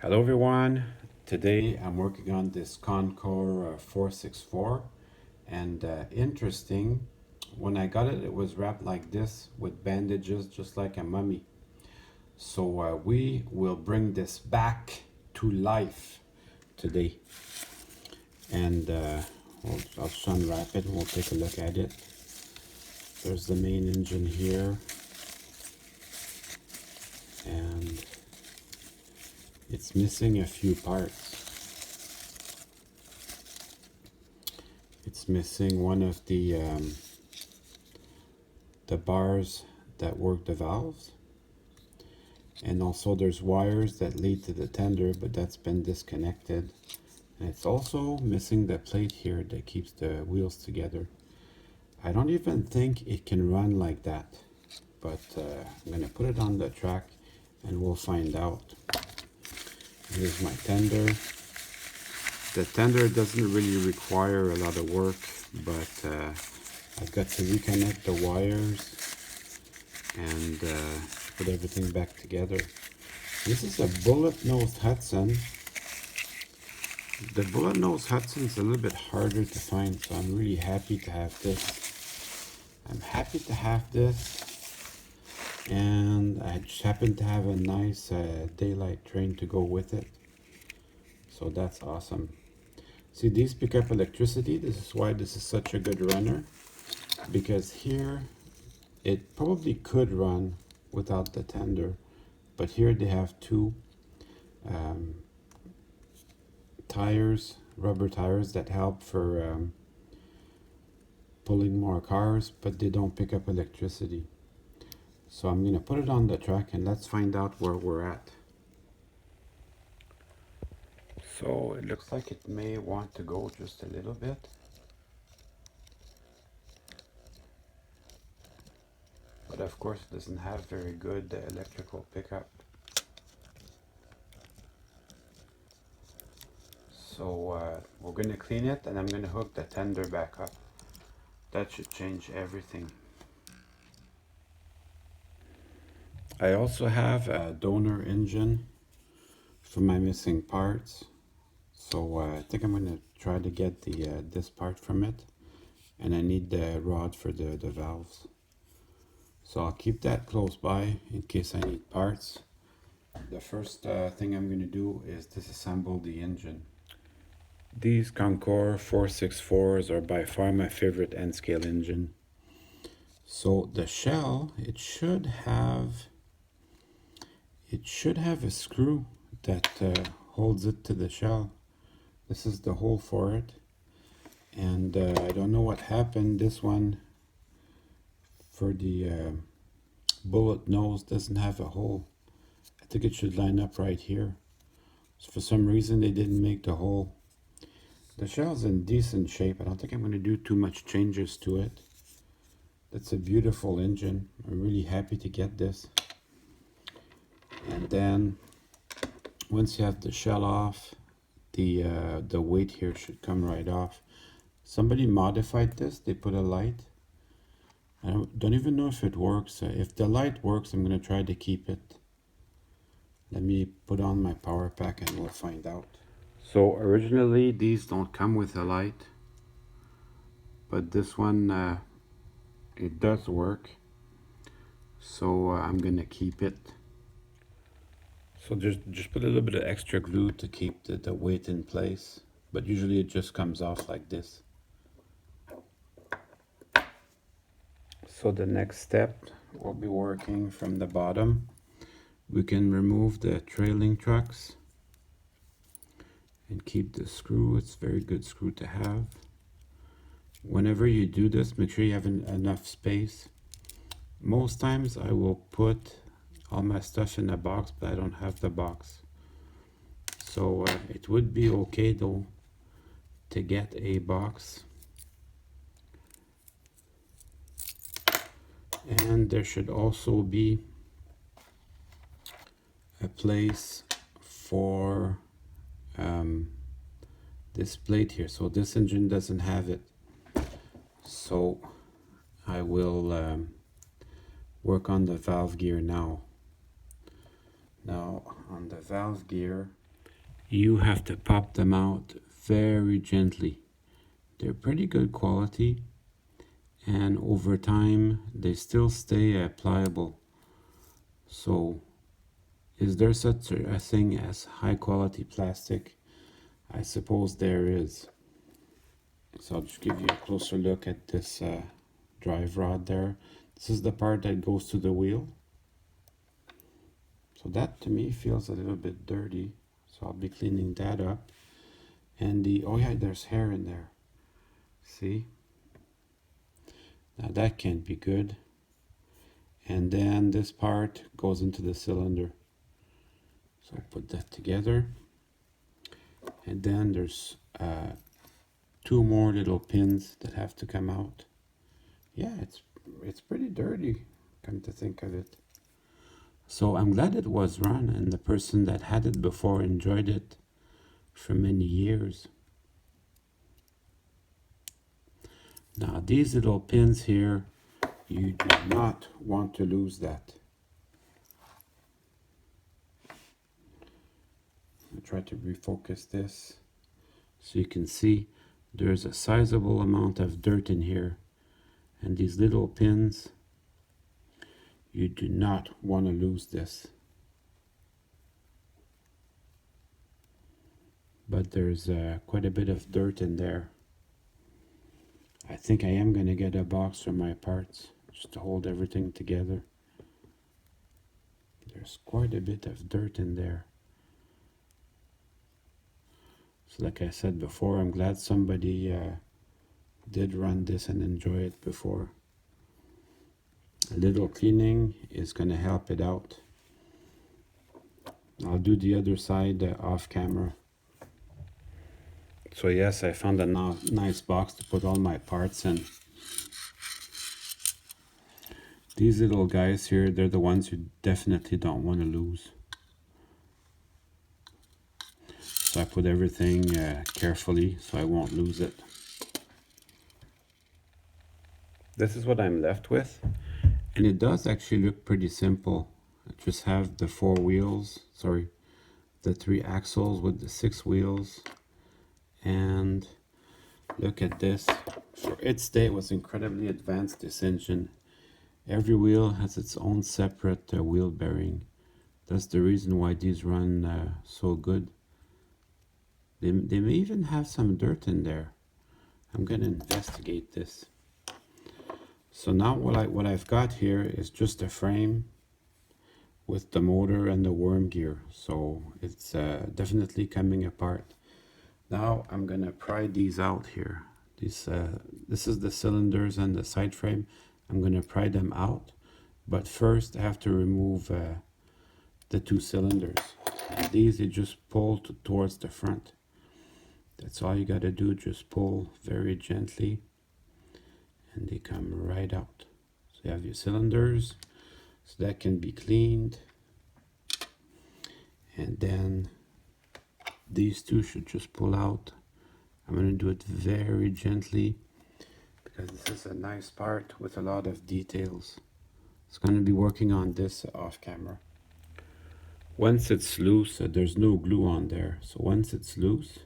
Hello everyone. Today I'm working on this Con-Cor 464 and interesting, when I got it, it was wrapped like this with bandages just like a mummy. So we will bring this back to life today, and I'll unwrap it and we'll take a look at it. There's the main engine here, and it's missing a few parts. It's missing one of the bars that work the valves, and also there's wires that lead to the tender, but that's been disconnected. And it's also missing the plate here that keeps the wheels together. I don't even think it can run like that, but I'm gonna put it on the track and we'll find out. Here's my tender. The tender doesn't really require a lot of work, but I've got to reconnect the wires and put everything back together. This is a bullet-nosed Hudson. The bullet-nosed Hudson is a little bit harder to find, so I'm really happy to have this. I'm happy to have this, and I just happen to have a nice daylight train to go with it, so that's awesome. See, these pick up electricity. This is why this is such a good runner, because here it probably could run without the tender, but here they have two tires, rubber tires, that help for pulling more cars, but they don't pick up electricity. So I'm gonna put it on the track and let's find out where we're at. So it looks like it may want to go just a little bit. But of course it doesn't have very good electrical pickup. So we're gonna clean it and I'm gonna hook the tender back up. That should change everything. I also have a donor engine for my missing parts. So I think I'm gonna try to get the this part from it, and I need the rod for the valves. So I'll keep that close by in case I need parts. The first thing I'm gonna do is disassemble the engine. These Con-Cor 464s are by far my favorite N-scale engine. So the shell, it should have a screw that holds it to the shell. This is the hole for it, and I don't know what happened. This one for the bullet nose doesn't have a hole. I think it should line up right here. So for some reason they didn't make the hole. The shell's in decent shape. I don't think I'm going to do too much changes to it. That's a beautiful engine. I'm really happy to get this. And then once you have the shell off, the weight here should come right off. Somebody modified this. They put a light. I don't even know if it works. If the light works, I'm going to try to keep it. Let me put on my power pack and we'll find out. So originally these don't come with a light, but this one it does work. So I'm going to keep it. So just put a little bit of extra glue to keep the weight in place, but usually it just comes off like this. So the next step, we'll be working from the bottom. We can remove the trailing trucks and keep the screw. It's a very good screw to have. Whenever you do this, make sure you have enough space. Most times I will put all my stuff in a box, but I don't have the box. So it would be okay though to get a box. And there should also be a place for this plate here. So this engine doesn't have it. So I will work on the valve gear now. Now on the valve gear, you have to pop them out very gently. They're pretty good quality, and over time they still stay pliable. So is there such a thing as high quality plastic? I suppose there is. So I'll just give you a closer look at this drive rod there. This is the part that goes to the wheel. So that to me feels a little bit dirty. So I'll be cleaning that up. And oh yeah, there's hair in there. See? Now that can't be good. And then this part goes into the cylinder. So I'll put that together. And then there's two more little pins that have to come out. Yeah, it's pretty dirty, come to think of it. So I'm glad it was run, and the person that had it before enjoyed it for many years. Now these little pins here, you do not want to lose that. I'll try to refocus this so you can see there's a sizable amount of dirt in here, and these little pins, you do not want to lose this. But there's quite a bit of dirt in there. I think I am going to get a box for my parts just to hold everything together. There's quite a bit of dirt in there. So like I said before, I'm glad somebody did run this and enjoy it before. A little cleaning is going to help it out. I'll do the other side off camera. So yes, I found a nice box to put all my parts in. These little guys here, they're the ones you definitely don't want to lose. So I put everything carefully so I won't lose it. This is what I'm left with. And it does actually look pretty simple. I just have the the 3 axles with the 6 wheels. And look at this. For its day, it was incredibly advanced, this engine. Every wheel has its own separate wheel bearing. That's the reason why these run so good. They may even have some dirt in there. I'm going to investigate this. So now what I've got here is just a frame with the motor and the worm gear. So it's definitely coming apart. Now I'm going to pry these out here. This is the cylinders and the side frame. I'm going to pry them out. But first I have to remove the 2 cylinders. And these you just pull towards the front. That's all you got to do, just pull very gently. And they come right out. So you have your cylinders, so that can be cleaned. And then these 2 should just pull out. I'm going to do it very gently because this is a nice part with a lot of details. It's going to be working on this off camera. Once it's loose, there's no glue on there. So once it's loose,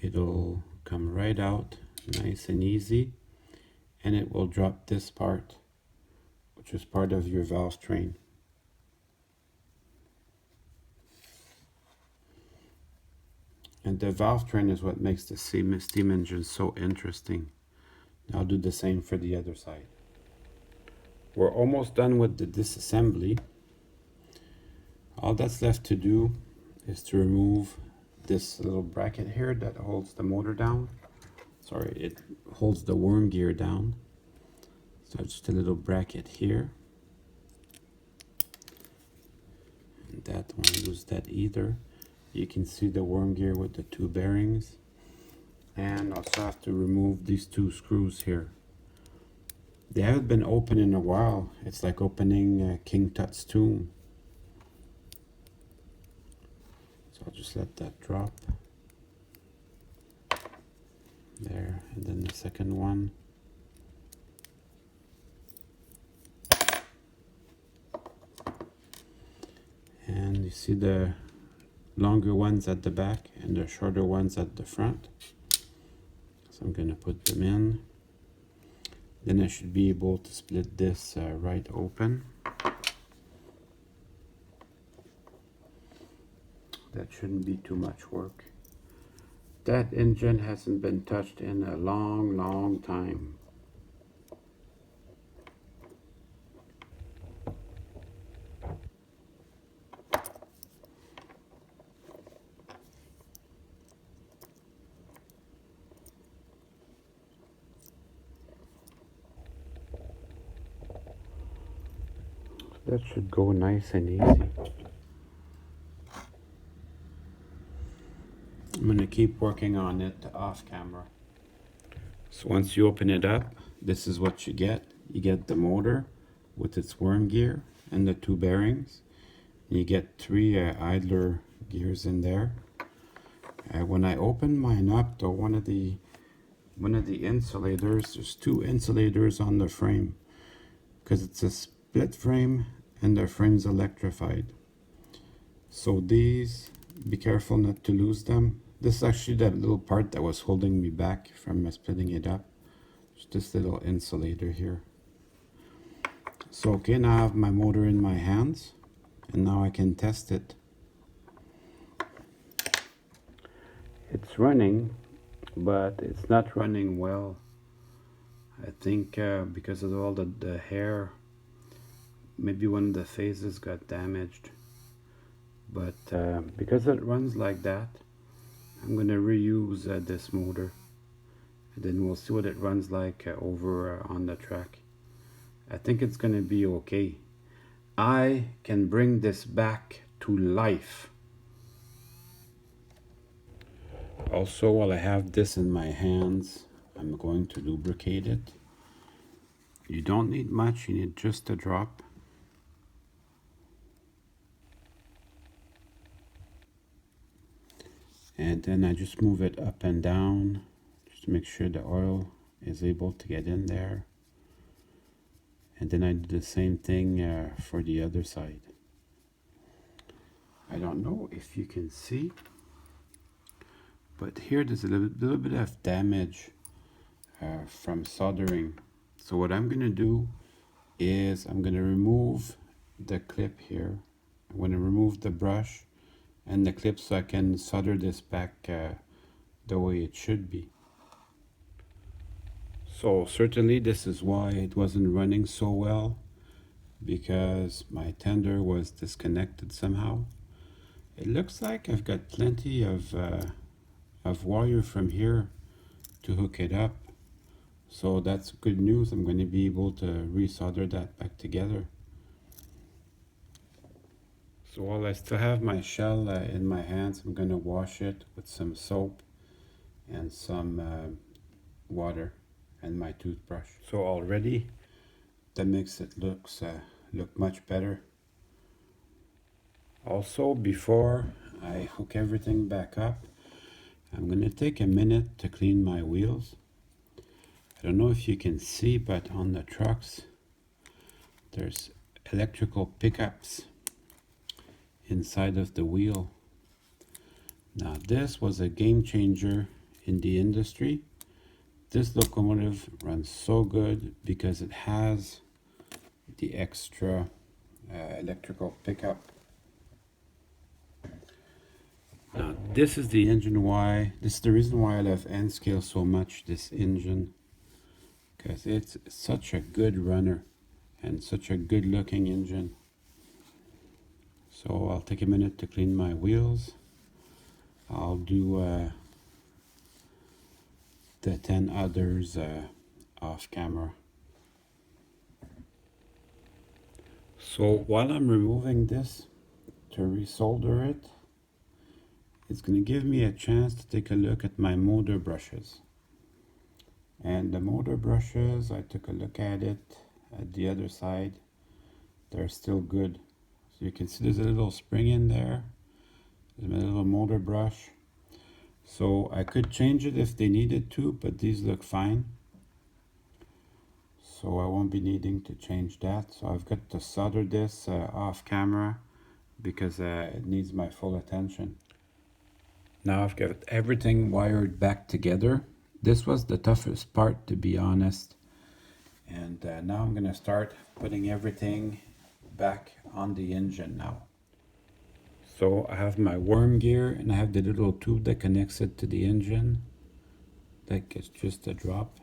it'll come right out nice and easy. And it will drop this part, which is part of your valve train. And the valve train is what makes the steam engine so interesting. I'll do the same for the other side. We're almost done with the disassembly. All that's left to do is to remove this little bracket here that holds the motor down. Sorry, it holds the worm gear down. So just a little bracket here. And that won't lose that either. You can see the worm gear with the 2 bearings. And also have to remove these 2 screws here. They haven't been open in a while. It's like opening King Tut's tomb. So I'll just let that drop. There, and then the second one. And you see the longer ones at the back and the shorter ones at the front. So I'm going to put them in. Then I should be able to split this right open. That shouldn't be too much work. That engine hasn't been touched in a long time. That should go nice and easy. I'm going to keep working on it off camera. So once you open it up, this is what you get. You get the motor with its worm gear and the two bearings. You get three idler gears in there. When I open mine up, though, one of the insulators, there's two insulators on the frame because it's a split frame and the frame's electrified. So these, be careful not to lose them. This is actually that little part that was holding me back from splitting it up. Just this little insulator here. So okay, now I have my motor in my hands and now I can test it. It's running, but it's not running well. I think because of all the hair, maybe one of the phases got damaged. But because it runs like that, I'm going to reuse this motor. And then we'll see what it runs like over on the track. I think it's going to be okay. I can bring this back to life. Also, while I have this in my hands, I'm going to lubricate it. You don't need much, you need just a drop. And then I just move it up and down just to make sure the oil is able to get in there. And then I do the same thing for the other side. I don't know if you can see, but here there's a little bit of damage from soldering. So what I'm going to do is I'm going to remove the clip here. I'm going to remove the brush and the clip so I can solder this back the way it should be. So certainly this is why it wasn't running so well, because my tender was disconnected somehow. It looks like I've got plenty of wire from here to hook it up. So that's good news. I'm going to be able to resolder that back together. So while I still have my shell in my hands, I'm going to wash it with some soap and some water and my toothbrush. So already that makes it look much better. Also, before I hook everything back up, I'm going to take a minute to clean my wheels. I don't know if you can see, but on the trucks there's electrical pickups inside of the wheel. Now this was a game changer in the industry. This locomotive runs so good because it has the extra electrical pickup. Now this is the reason why I love N-Scale so much, this engine, because it's such a good runner and such a good looking engine. So I'll take a minute to clean my wheels. I'll do the 10 others off camera. So while I'm removing this to resolder it, it's going to give me a chance to take a look at my motor brushes. And the motor brushes, I took a look at it at the other side. They're still good. So you can see there's a little spring in there. There's my little motor brush. So I could change it if they needed to, but these look fine. So I won't be needing to change that. So I've got to solder this off camera because it needs my full attention. Now I've got everything wired back together. This was the toughest part, to be honest. And now I'm gonna start putting everything back on the engine now. So I have my worm gear and I have the little tube that connects it to the engine. That gets just a drop.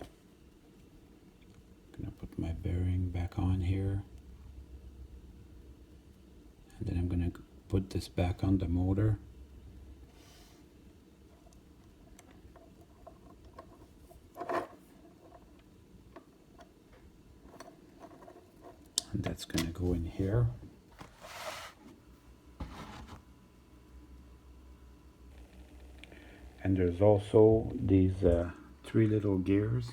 I'm gonna put my bearing back on here. And then I'm gonna put this back on the motor. And that's gonna go in here. And there's also these 3 little gears.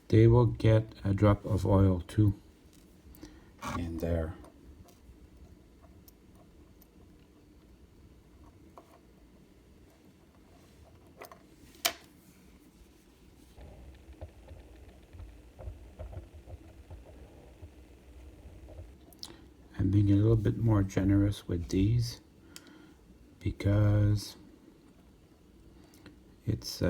They will get a drop of oil too in there. I'm being a little bit more generous with these because it's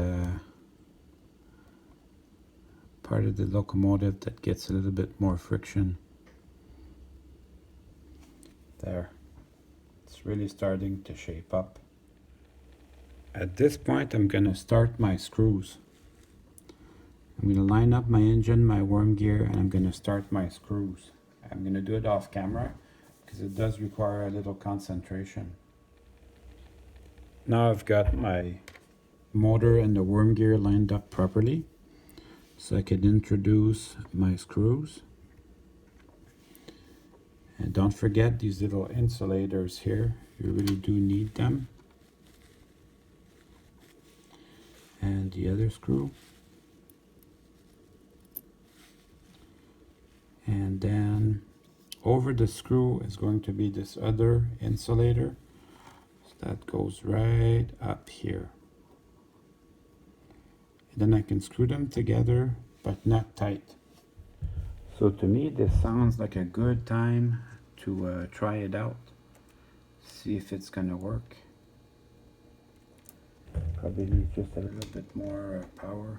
part of the locomotive that gets a little bit more friction. There. It's really starting to shape up. At this point, I'm going to start my screws. I'm going to line up my engine, my worm gear, and I'm going to start my screws. I'm going to do it off camera because it does require a little concentration. Now I've got my motor and the worm gear lined up properly, so I can introduce my screws. And don't forget these little insulators here, you really do need them. And the other screw. And then over the screw is going to be this other insulator. So that goes right up here. And then I can screw them together, but not tight. So to me, this sounds like a good time to try it out. See if it's gonna work. Probably need just a little bit more power.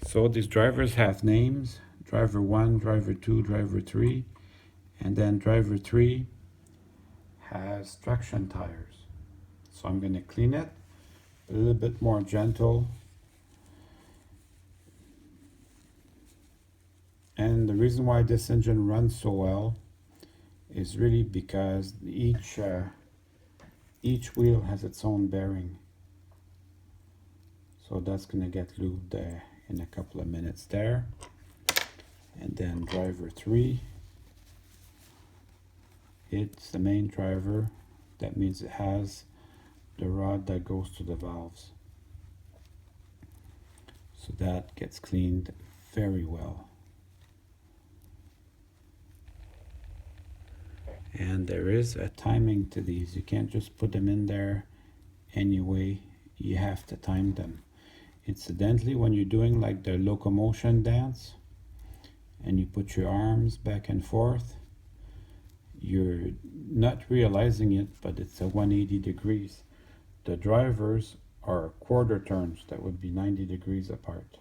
So these drivers have names, driver 1, driver 2, driver 3, and then driver 3 has traction tires. So I'm going to clean it, a little bit more gentle. And the reason why this engine runs so well is really because each wheel has its own bearing. So that's going to get lubed in a couple of minutes there. And then driver 3, it's the main driver. That means it has the rod that goes to the valves. So that gets cleaned very well. And there is a timing to these. You can't just put them in there anyway. You have to time them. Incidentally, when you're doing like the locomotion dance and you put your arms back and forth, you're not realizing it, but it's a 180 degrees. The drivers are quarter turns, that would be 90 degrees apart.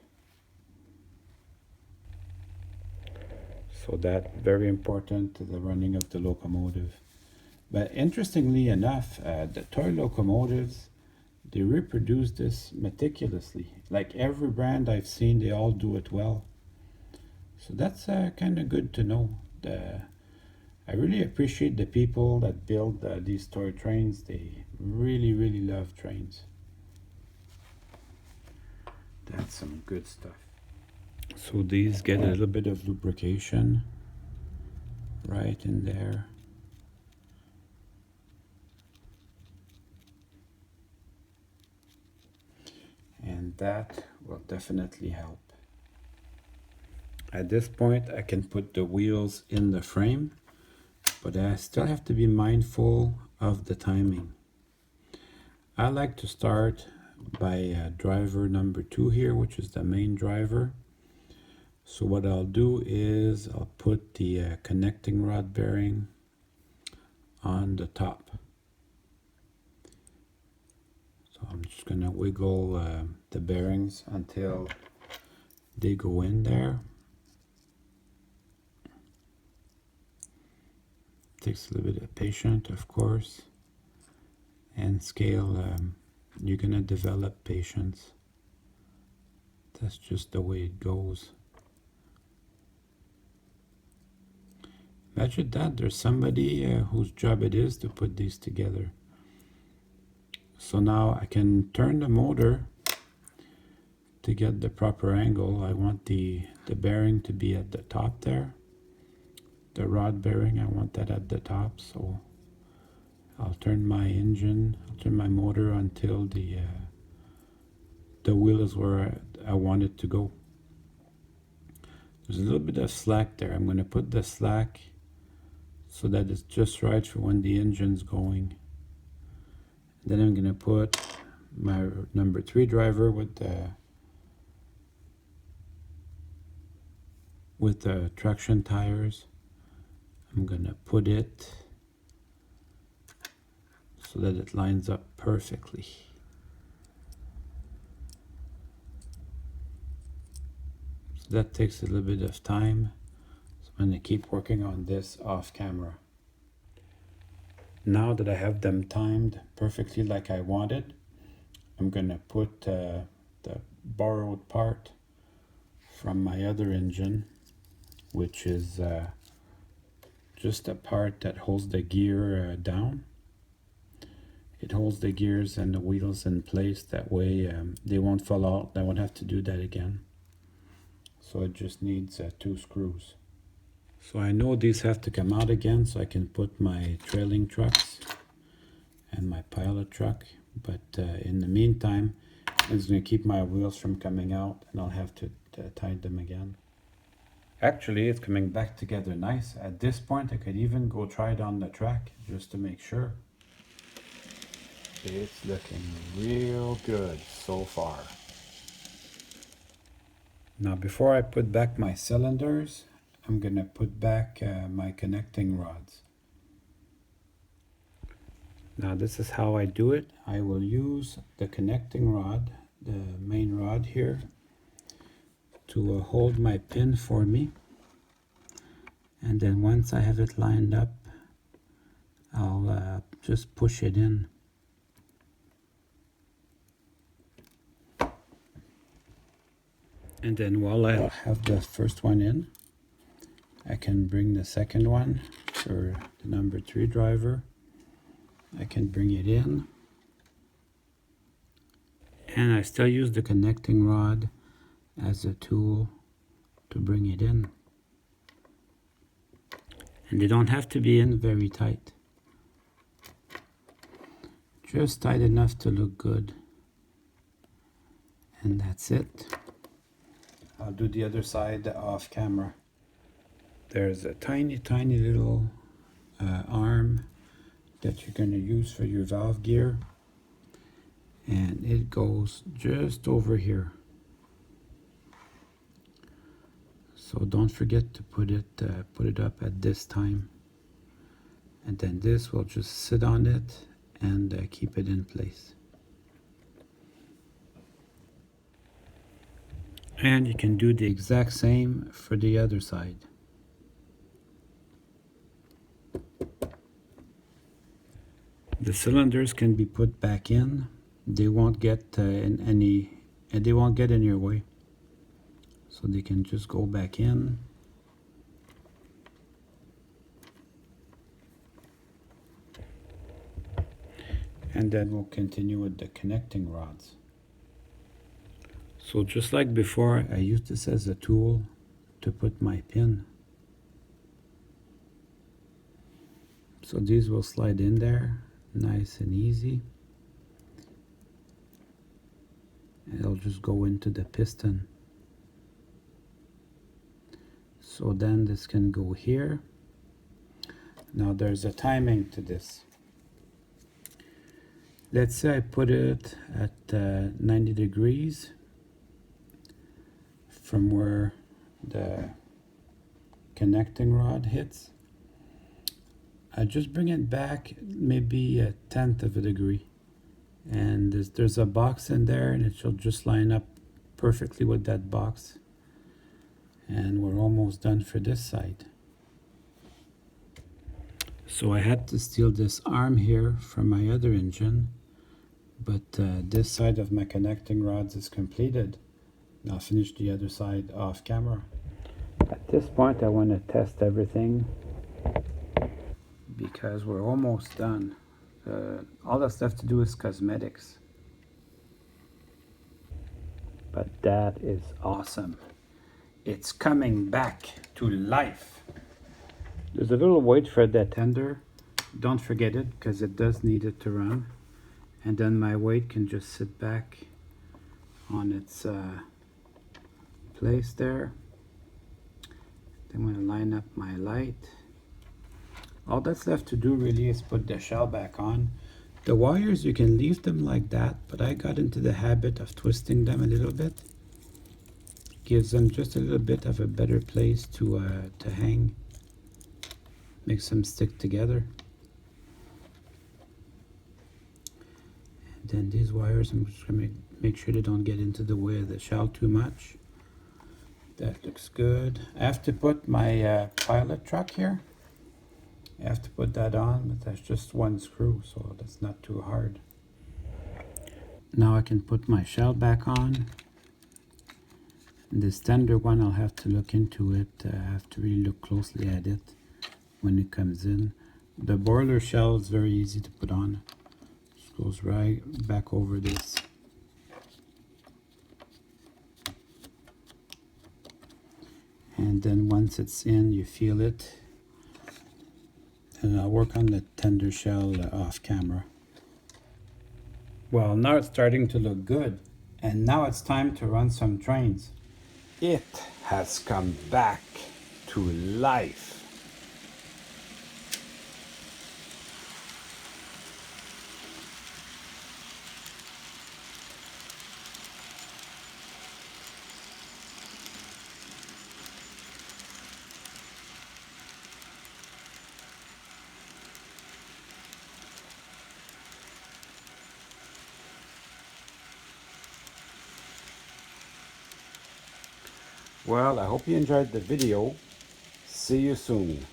So that's very important to the running of the locomotive. But interestingly enough, the toy locomotives, they reproduce this meticulously. Like every brand I've seen, they all do it well. So that's kind of good to know. I really appreciate the people that build these toy trains. They really, really love trains. That's some good stuff. So these get a little bit of lubrication right in there. And that will definitely help. At this point, I can put the wheels in the frame, but I still have to be mindful of the timing. I like to start by driver number 2 here, which is the main driver. So what I'll do is I'll put the connecting rod bearing on the top. So I'm just gonna wiggle the bearings until they go in there. Takes a little bit of patience, of course, and scale. You're gonna develop patience. That's just the way it goes. Imagine that there's somebody whose job it is to put these together. So now I can turn the motor to get the proper angle. I want the bearing to be at the top there. The rod bearing, I want that at the top. So I'll turn my engine, I'll turn my motor until the wheel is where I want it to go. There's a little bit of slack there. I'm going to put the slack so that it's just right for when the engine's going. Then I'm going to put my number 3 driver with the traction tires. I'm going to put it so that it lines up perfectly. So that takes a little bit of time. So I'm going to keep working on this off camera. Now that I have them timed perfectly like I wanted, I'm going to put the borrowed part from my other engine, which is just a part that holds the gear down. It holds the gears and the wheels in place. That way they won't fall out. I won't have to do that again. So it just needs 2 screws. So I know these have to come out again so I can put my trailing trucks and my pilot truck. But in the meantime, it's going to keep my wheels from coming out and I'll have to tie them again. Actually, it's coming back together nice. At this point, I could even go try it on the track just to make sure. It's looking real good so far. Now before I put back my cylinders, I'm going to put back my connecting rods. Now this is how I do it. I will use the connecting rod, the main rod here, to hold my pin for me. And then once I have it lined up, I'll just push it in. And then while I have the first one in, I can bring the second one for the number 3 driver. I can bring it in. And I still use the connecting rod as a tool to bring it in. And they don't have to be in very tight. Just tight enough to look good. And that's it. I'll do the other side off camera. There's a tiny little arm that you're going to use for your valve gear. and it goes just over here. So don't forget to put it up at this time, and then this will just sit on it and keep it in place. And you can do the exact same for the other side. The cylinders can be put back in. They won't get they won't get in your way. So they can just go back in. And then we'll continue with the connecting rods. So just like before, I used this as a tool to put my pin. So these will slide in there, nice and easy. And it'll just go into the piston. So then this can go here. Now there's a timing to this. Let's say I put it at 90 degrees from where the connecting rod hits. I just bring it back maybe 1/10 of a degree, and there's a box in there, and it should just line up perfectly with that box. And we're almost done for this side. So I had to steal this arm here from my other engine, but this side of my connecting rods is completed. I'll finish the other side off camera. At this point I want to test everything because we're almost done. All that's left to do is cosmetics. But that is awesome. It's coming back to life. There's a little weight for that tender. Don't forget it because it does need it to run. And then my weight can just sit back on its place there. Then I'm going to line up my light. All that's left to do really is put the shell back on. The wires, you can leave them like that, but I got into the habit of twisting them a little bit. Gives them just a little bit of a better place to hang. Makes them stick together. And then these wires, I'm just going to make sure they don't get into the way of the shell too much. That looks good. I have to put my pilot truck here. I have to put that on, but that's just one screw, so that's not too hard. Now I can put my shell back on. This tender one, I'll have to look into it. I have to really look closely at it when it comes in. The boiler shell is very easy to put on. Just goes right back over this. And then once it's in, you feel it. And I'll work on the tender shell off camera. Well, now it's starting to look good. And now it's time to run some trains. It has come back to life. Well, I hope you enjoyed the video. See you soon.